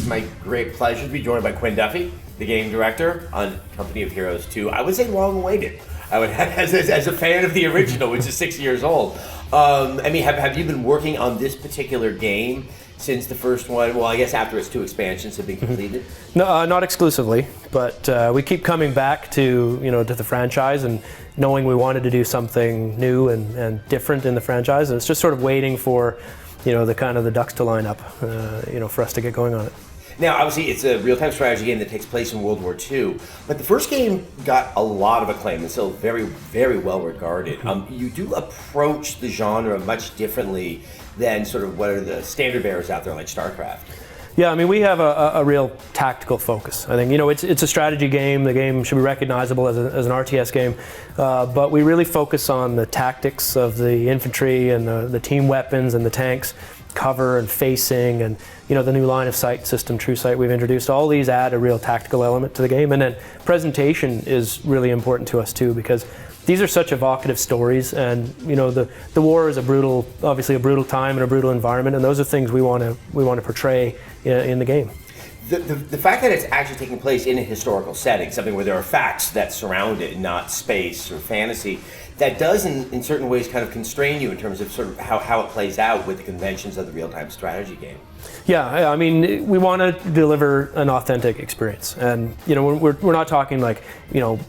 It's my great pleasure to be joined by Quinn Duffy, the game director on Company of Heroes 2. I would say long-awaited. I would as a fan of the original, which is 6 years old. Have you been working on this particular game since the first one? Well, I guess after its 2 expansions have been completed. No, not exclusively, but we keep coming back to to the franchise and knowing we wanted to do something new and different in the franchise, and it's just sort of waiting for the ducks to line up, for us to get going on it. Now, obviously, it's a real-time strategy game that takes place in World War II, but the first game got a lot of acclaim and still very, very well regarded. You do approach the genre much differently than sort of what are the standard bearers out there like StarCraft. Yeah, I mean, we have a real tactical focus. I think, it's a strategy game. The game should be recognizable as an RTS game, but we really focus on the tactics of the infantry and the team weapons and the tanks, cover and facing, and the new line of sight system, True Sight, we've introduced. All these add a real tactical element to the game, and then presentation is really important to us too, because these are such evocative stories, and the war is obviously a brutal time and a brutal environment, and those are things we want to portray in the game. The fact that it's actually taking place in a historical setting, something where there are facts that surround it, not space or fantasy, that does in certain ways kind of constrain you in terms of sort of how it plays out with the conventions of the real-time strategy game. Yeah, I mean, we want to deliver an authentic experience, and we're not talking like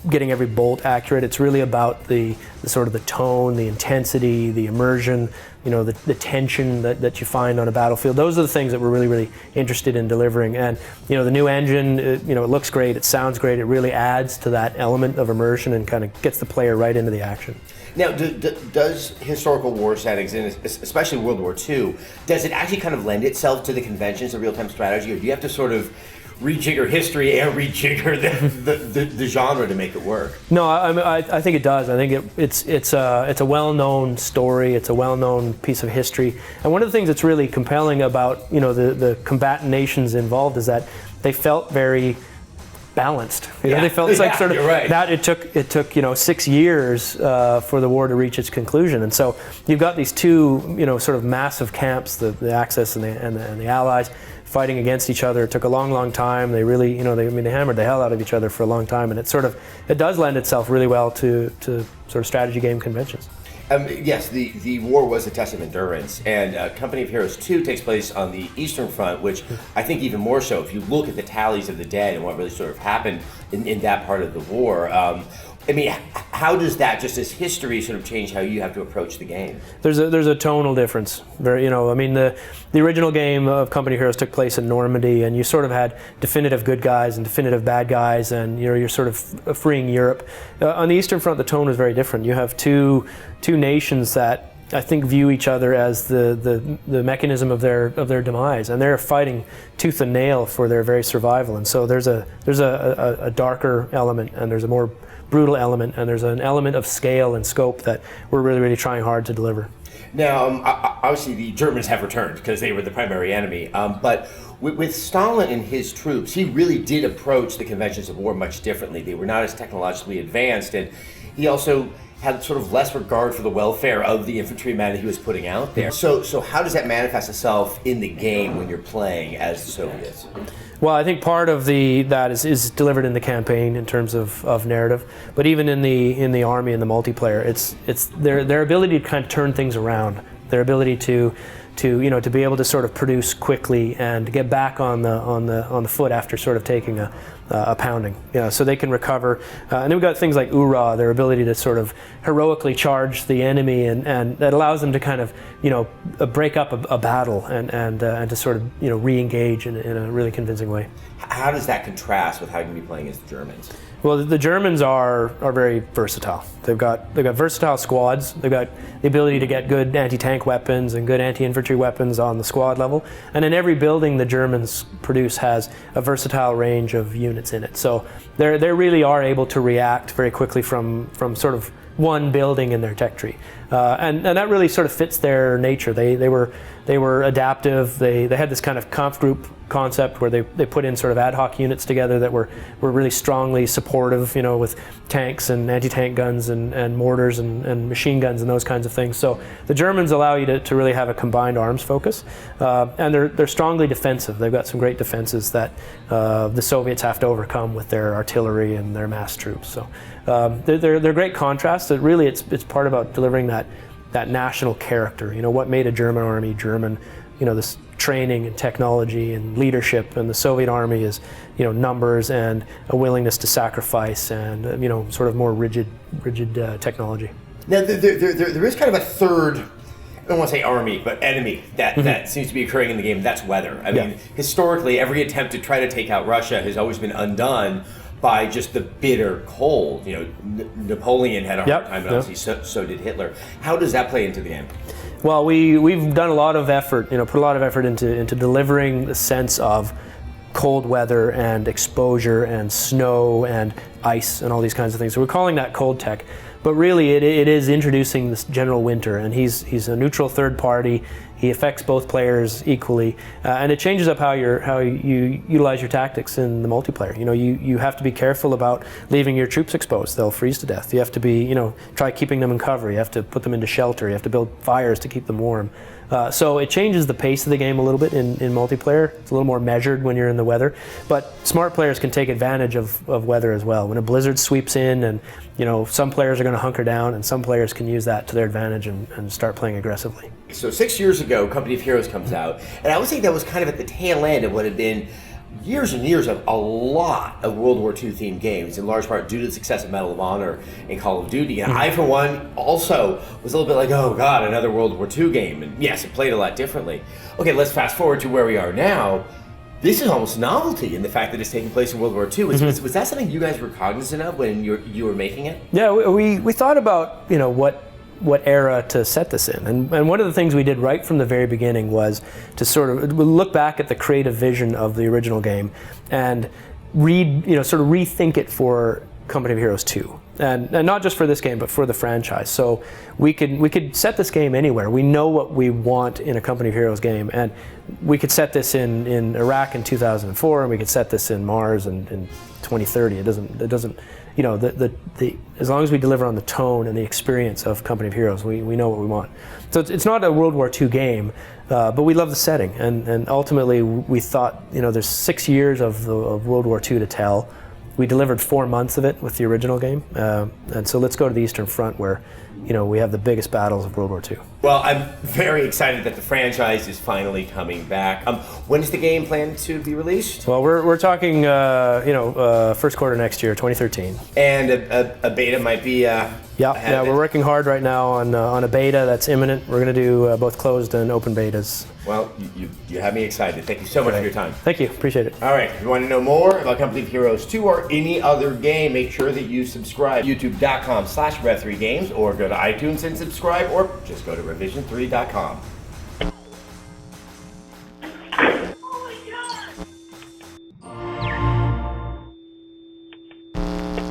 getting every bolt accurate. It's really about the sort of the tone, the intensity, the immersion, the tension that you find on a battlefield. Those are the things that we're really, really interested in delivering. And the new engine, it looks great, it sounds great, it really adds to that element of immersion and kind of gets the player right into the action. Now, does historical war settings, and especially World War II, does it actually kind of lend itself to the conventions of real-time strategy, or do you have to sort of rejigger history and rejigger the genre to make it work? No, I think it does. I think it's a well-known story. It's a well-known piece of history. And one of the things that's really compelling about the combatant nations involved is that they felt very balanced. They felt it's like sort of right. that it took 6 years for the war to reach its conclusion, and so you've got these two sort of massive camps, the Axis and the Allies, fighting against each other. It took a long time. They really they hammered the hell out of each other for a long time, and it does lend itself really well to sort of strategy game conventions. Yes, the war was a test of endurance, and Company of Heroes 2 takes place on the Eastern Front, which I think even more so if you look at the tallies of the dead and what really sort of happened in that part of the war. How does that, just as history, sort of change how you have to approach the game? There's a tonal difference. The original game of Company of Heroes took place in Normandy, and you sort of had definitive good guys and definitive bad guys, and you're sort of freeing Europe. On the Eastern Front, the tone was very different. You have two nations that I think view each other as the mechanism of their demise, and they're fighting tooth and nail for their very survival. And so there's a darker element, and there's a more brutal element, and there's an element of scale and scope that we're really, really trying hard to deliver. Now, obviously the Germans have returned because they were the primary enemy, but with Stalin and his troops, he really did approach the conventions of war much differently. They were not as technologically advanced, and he also had sort of less regard for the welfare of the infantrymen that he was putting out there. So how does that manifest itself in the game when you're playing as the Soviets? Well, I think part of that is delivered in the campaign in terms of narrative, but even in the army and the multiplayer, it's their ability to kind of turn things around, their ability to be able to sort of produce quickly and get back on the foot after sort of taking a pounding, so they can recover. And then we've got things like Ura, their ability to sort of heroically charge the enemy, and that allows them to kind of break up a battle and to sort of re-engage in a really convincing way. How does that contrast with how you're going to be playing as the Germans? Well, the Germans are very versatile. They've got versatile squads. They've got the ability to get good anti-tank weapons and good anti-infantry weapons on the squad level. And in every building the Germans produce has a versatile range of units in it. So they really are able to react very quickly from sort of one building in their tech tree, and that really sort of fits their nature. They were adaptive. They had this kind of conf group concept where they put in sort of ad hoc units together that were really strongly supportive, with tanks and anti-tank guns and mortars and machine guns and those kinds of things. So the Germans allow you to really have a combined arms focus, and they're strongly defensive. They've got some great defenses that the Soviets have to overcome with their artillery and their mass troops. So they're great contrasts. That really it's part about delivering that national character. What made a German army German? This training and technology and leadership, and the Soviet army is, numbers and a willingness to sacrifice and, sort of more rigid technology. Now, there is kind of a third, I don't want to say army, but enemy that seems to be occurring in the game. That's weather. I mean, historically, every attempt to try to take out Russia has always been undone by just the bitter cold. Napoleon had a hard time, and obviously so did Hitler. How does that play into the game? Well, we've done a lot of effort, put a lot of effort into delivering the sense of cold weather and exposure and snow and ice and all these kinds of things. So we're calling that cold tech, but really it is introducing this general winter, and he's a neutral third party. He affects both players equally, and it changes up how you utilize your tactics in the multiplayer. You have to be careful about leaving your troops exposed; they'll freeze to death. You have to be, try keeping them in cover. You have to put them into shelter. You have to build fires to keep them warm. So it changes the pace of the game a little bit in multiplayer. It's a little more measured when you're in the weather, but smart players can take advantage of weather as well. When a blizzard sweeps in, and some players are going to hunker down, and some players can use that to their advantage and start playing aggressively. So 6 years ago, Company of Heroes comes out, and I would think that was kind of at the tail end of what had been years and years of a lot of World War II themed games, in large part due to the success of Medal of Honor and Call of Duty. And I, for one, also was a little bit like, oh God, another World War II game. And yes, it played a lot differently. Okay, let's fast forward to where we are now. This is almost novelty in the fact that it's taking place in World War II. Was that something you guys were cognizant of when you were making it? Yeah, we thought about what era to set this in, and one of the things we did right from the very beginning was to sort of look back at the creative vision of the original game and rethink it for Company of Heroes 2, and not just for this game but for the franchise. So we could set this game anywhere. We know what we want in a Company of Heroes game, and we could set this in Iraq in 2004, and we could set this in Mars in 2030. It doesn't as long as we deliver on the tone and the experience of Company of Heroes, we know what we want. So it's not a World War II game, but we love the setting, and ultimately we thought, there's 6 years of World War II to tell. We delivered 4 months of it with the original game, and so let's go to the Eastern Front where, we have the biggest battles of World War II. Well, I'm very excited that the franchise is finally coming back. When is the game planned to be released? Well, we're talking, first quarter next year, 2013. And a beta might be. Yeah, we're working hard right now on a beta that's imminent. We're going to do both closed and open betas. Well, you have me excited. Thank you so much for your time. Thank you. Appreciate it. All right. If you want to know more about Company of Heroes 2 or any other game, make sure that you subscribe. YouTube.com/Rev3Games, or go to iTunes and subscribe, or just go to Revision3.com.